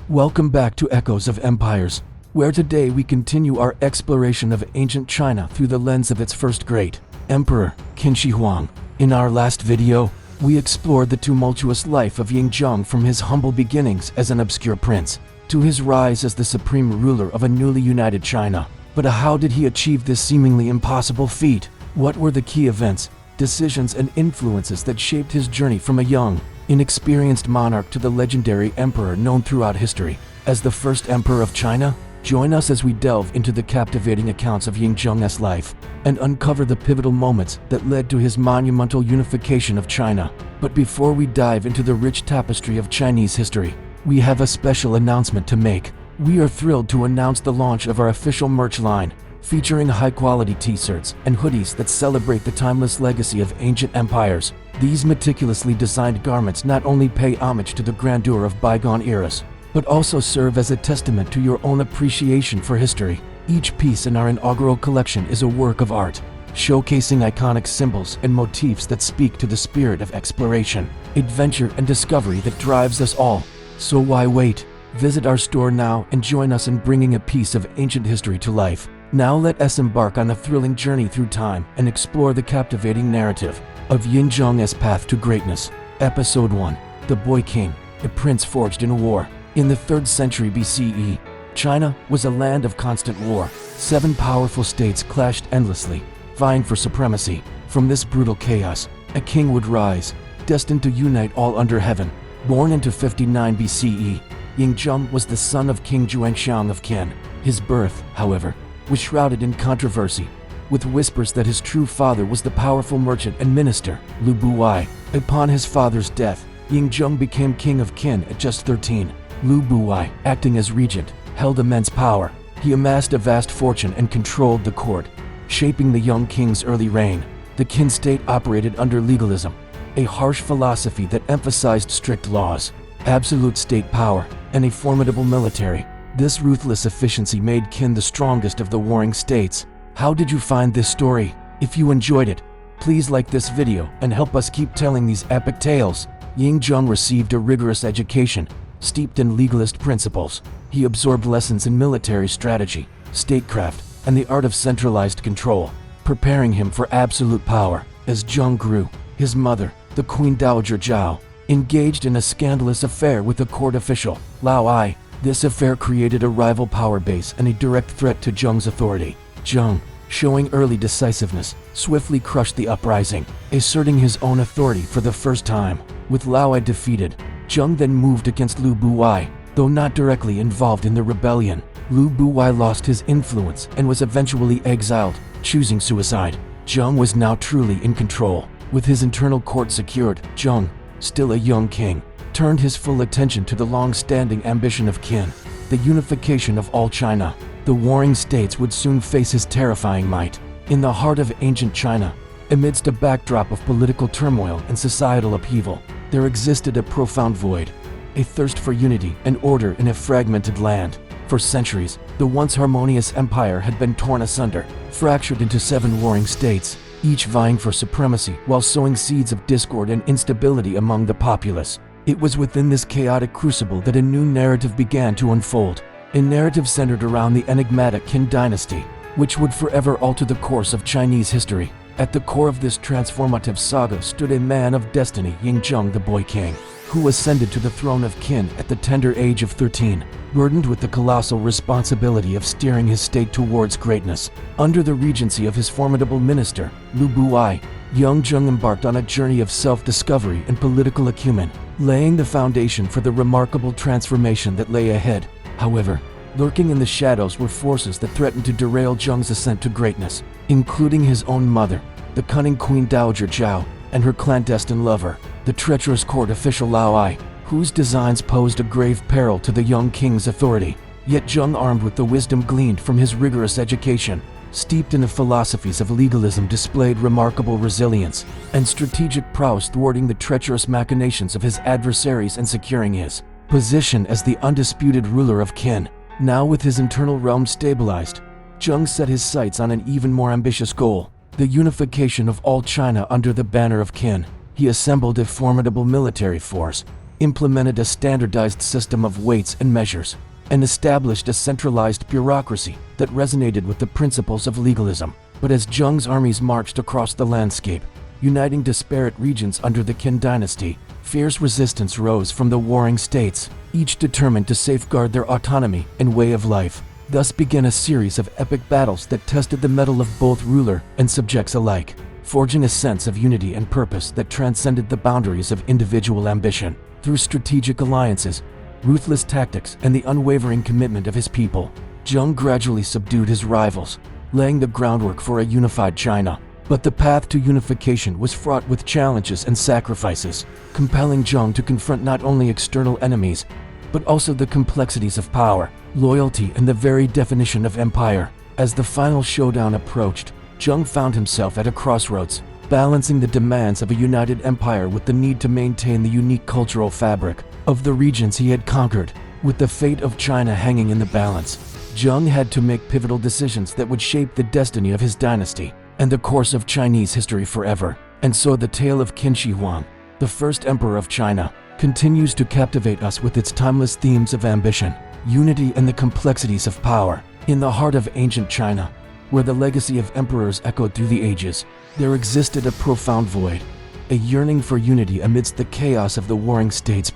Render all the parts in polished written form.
Welcome back to Echoes of Empires, where today we continue our exploration of ancient China through the lens of its first great emperor, Qin Shi Huang. In our last video, we explored the tumultuous life of Ying Zheng from his humble beginnings as an obscure prince to his rise as the supreme ruler of a newly united China. But how did he achieve this seemingly impossible feat? What were the key events, decisions, and influences that shaped his journey from a young, inexperienced monarch to the legendary emperor known throughout history as the first emperor of China? Join us as we delve into the captivating accounts of Ying Zheng's life and uncover the pivotal moments that led to his monumental unification of China. But before we dive into the rich tapestry of Chinese history, we have a special announcement to make. We are thrilled to announce the launch of our official merch line, featuring high-quality t-shirts and hoodies that celebrate the timeless legacy of ancient empires. These meticulously designed garments not only pay homage to the grandeur of bygone eras, but also serve as a testament to your own appreciation for history. Each piece in our inaugural collection is a work of art, showcasing iconic symbols and motifs that speak to the spirit of exploration, adventure, and discovery that drives us all. So why wait? Visit our store now and join us in bringing a piece of ancient history to life. Now let us embark on a thrilling journey through time and explore the captivating narrative of Ying Zheng's path to greatness. Episode 1. The Boy King, a prince forged in war. In the 3rd century BCE, China was a land of constant war. 7 powerful states clashed endlessly, vying for supremacy. From this brutal chaos, a king would rise, destined to unite all under heaven. Born into 59 BCE, Ying Zheng was the son of King Zhuangxiang of Qin. His birth, however, was shrouded in controversy, with whispers that his true father was the powerful merchant and minister, Lü Buwei. Upon his father's death, Ying Zheng became king of Qin at just 13. Lü Buwei, acting as regent, held immense power. He amassed a vast fortune and controlled the court, shaping the young king's early reign. The Qin state operated under legalism, a harsh philosophy that emphasized strict laws, absolute state power, and a formidable military. This ruthless efficiency made Qin the strongest of the warring states. How did you find this story? If you enjoyed it, please like this video and help us keep telling these epic tales. Ying Zheng received a rigorous education, steeped in legalist principles. He absorbed lessons in military strategy, statecraft, and the art of centralized control, preparing him for absolute power. As Zheng grew, his mother, the Queen Dowager Zhao, engaged in a scandalous affair with a court official, Lü Buwei. This affair created a rival power base and a direct threat to Zheng's authority. Zheng, showing early decisiveness, swiftly crushed the uprising, asserting his own authority for the first time. With Lü Buwei defeated, Zheng then moved against Lü Buwei. Though not directly involved in the rebellion, Lü Buwei lost his influence and was eventually exiled, choosing suicide. Zheng was now truly in control. With his internal court secured, Zheng, still a young king, turned his full attention to the long-standing ambition of Qin, the unification of all China. The warring states would soon face his terrifying might. In the heart of ancient China, amidst a backdrop of political turmoil and societal upheaval, there existed a profound void, a thirst for unity and order in a fragmented land. For centuries, the once harmonious empire had been torn asunder, fractured into 7 warring states, each vying for supremacy while sowing seeds of discord and instability among the populace. It was within this chaotic crucible that a new narrative began to unfold, a narrative centered around the enigmatic Qin Dynasty, which would forever alter the course of Chinese history. At the core of this transformative saga stood a man of destiny, Ying Zheng, the Boy King, who ascended to the throne of Qin at the tender age of 13, burdened with the colossal responsibility of steering his state towards greatness. Under the regency of his formidable minister, Lü Buwei, young Zheng embarked on a journey of self-discovery and political acumen, laying the foundation for the remarkable transformation that lay ahead. However, lurking in the shadows were forces that threatened to derail Zheng's ascent to greatness, including his own mother, the cunning Queen Dowager Zhao, and her clandestine lover, the treacherous court official Lü Buwei, whose designs posed a grave peril to the young king's authority. Yet Zheng, armed with the wisdom gleaned from his rigorous education, steeped in the philosophies of legalism, displayed remarkable resilience and strategic prowess, thwarting the treacherous machinations of his adversaries and securing his position as the undisputed ruler of Qin. Now with his internal realm stabilized, Zheng set his sights on an even more ambitious goal, the unification of all China under the banner of Qin. He assembled a formidable military force, implemented a standardized system of weights and measures, and established a centralized bureaucracy that resonated with the principles of legalism. But as Zheng's armies marched across the landscape, uniting disparate regions under the Qin Dynasty, fierce resistance rose from the warring states, each determined to safeguard their autonomy and way of life. Thus began a series of epic battles that tested the mettle of both ruler and subjects alike, forging a sense of unity and purpose that transcended the boundaries of individual ambition. Through strategic alliances, ruthless tactics, and the unwavering commitment of his people, Zheng gradually subdued his rivals, laying the groundwork for a unified China. But the path to unification was fraught with challenges and sacrifices, compelling Zheng to confront not only external enemies, but also the complexities of power, loyalty, and the very definition of empire. As the final showdown approached, Zheng found himself at a crossroads, balancing the demands of a united empire with the need to maintain the unique cultural fabric of the regions he had conquered. With the fate of China hanging in the balance, Zheng had to make pivotal decisions that would shape the destiny of his dynasty and the course of Chinese history forever. And so the tale of Qin Shi Huang, the first emperor of China, continues to captivate us with its timeless themes of ambition, unity, and the complexities of power. In the heart of ancient China, where the legacy of emperors echoed through the ages, there existed a profound void, a yearning for unity amidst the chaos of the warring states.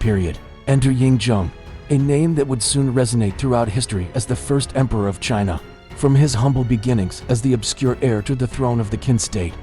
Enter Ying Zheng, a name that would soon resonate throughout history as the first emperor of China. From his humble beginnings as the obscure heir to the throne of the Qin state,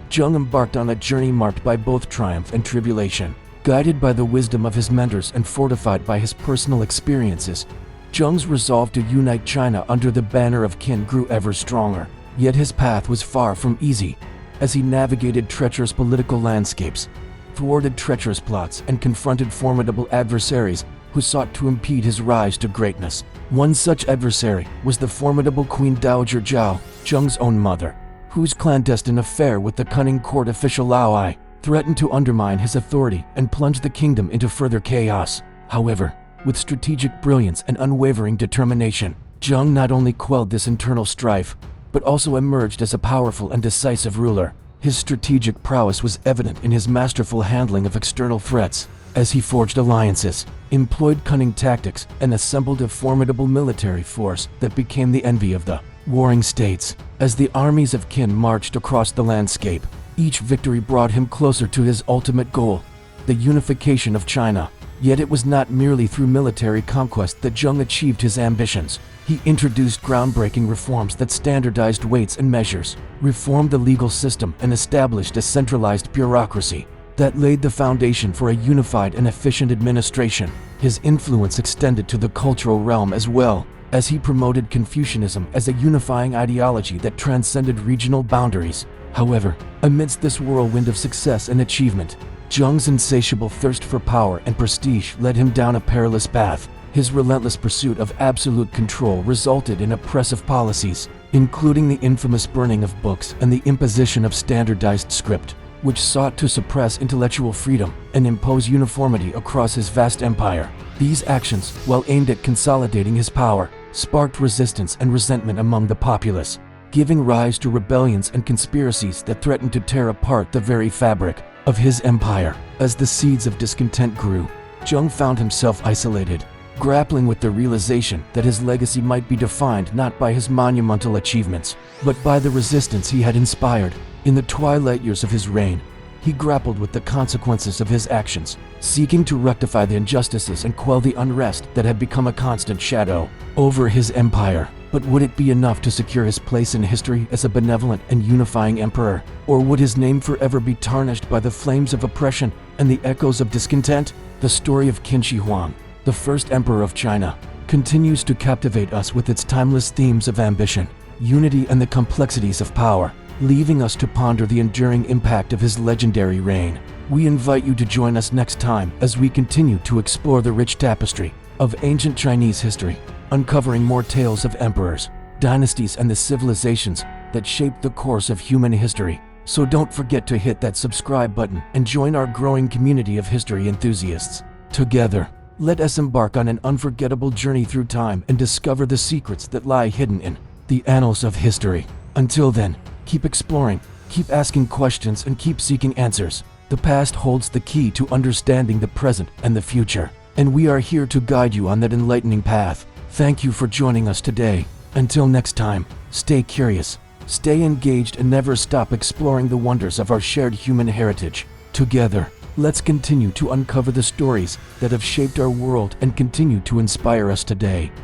Zheng embarked on a journey marked by both triumph and tribulation. Guided by the wisdom of his mentors and fortified by his personal experiences, Zheng's resolve to unite China under the banner of Qin grew ever stronger. Yet his path was far from easy, as he navigated treacherous political landscapes, thwarted treacherous plots, and confronted formidable adversaries who sought to impede his rise to greatness. One such adversary was the formidable Queen Dowager Zhao, Zheng's own mother, whose clandestine affair with the cunning court official Lü Buwei threatened to undermine his authority and plunge the kingdom into further chaos. However, with strategic brilliance and unwavering determination, Zheng not only quelled this internal strife, but also emerged as a powerful and decisive ruler. His strategic prowess was evident in his masterful handling of external threats, as he forged alliances, employed cunning tactics, and assembled a formidable military force that became the envy of the warring states. As the armies of Qin marched across the landscape, each victory brought him closer to his ultimate goal, the unification of China. Yet it was not merely through military conquest that Zheng achieved his ambitions. He introduced groundbreaking reforms that standardized weights and measures, reformed the legal system, and established a centralized bureaucracy that laid the foundation for a unified and efficient administration. His influence extended to the cultural realm as well, as he promoted Confucianism as a unifying ideology that transcended regional boundaries. However, amidst this whirlwind of success and achievement, Zheng's insatiable thirst for power and prestige led him down a perilous path. His relentless pursuit of absolute control resulted in oppressive policies, including the infamous burning of books and the imposition of standardized script, which sought to suppress intellectual freedom and impose uniformity across his vast empire. These actions, while aimed at consolidating his power, sparked resistance and resentment among the populace, giving rise to rebellions and conspiracies that threatened to tear apart the very fabric of his empire. As the seeds of discontent grew, Zheng found himself isolated, grappling with the realization that his legacy might be defined not by his monumental achievements, but by the resistance he had inspired. In the twilight years of his reign, he grappled with the consequences of his actions, seeking to rectify the injustices and quell the unrest that had become a constant shadow over his empire. But would it be enough to secure his place in history as a benevolent and unifying emperor? Or would his name forever be tarnished by the flames of oppression and the echoes of discontent? The story of Qin Shi Huang, the first emperor of China, continues to captivate us with its timeless themes of ambition, unity, and the complexities of power, leaving us to ponder the enduring impact of his legendary reign. We invite you to join us next time as we continue to explore the rich tapestry of ancient Chinese history, uncovering more tales of emperors, dynasties, and the civilizations that shaped the course of human history. So don't forget to hit that subscribe button and join our growing community of history enthusiasts. Together, let us embark on an unforgettable journey through time and discover the secrets that lie hidden in the annals of history. Until then, keep exploring, keep asking questions, and keep seeking answers. The past holds the key to understanding the present and the future, and we are here to guide you on that enlightening path. Thank you for joining us today. Until next time, stay curious, stay engaged, and never stop exploring the wonders of our shared human heritage. Together, let's continue to uncover the stories that have shaped our world and continue to inspire us today.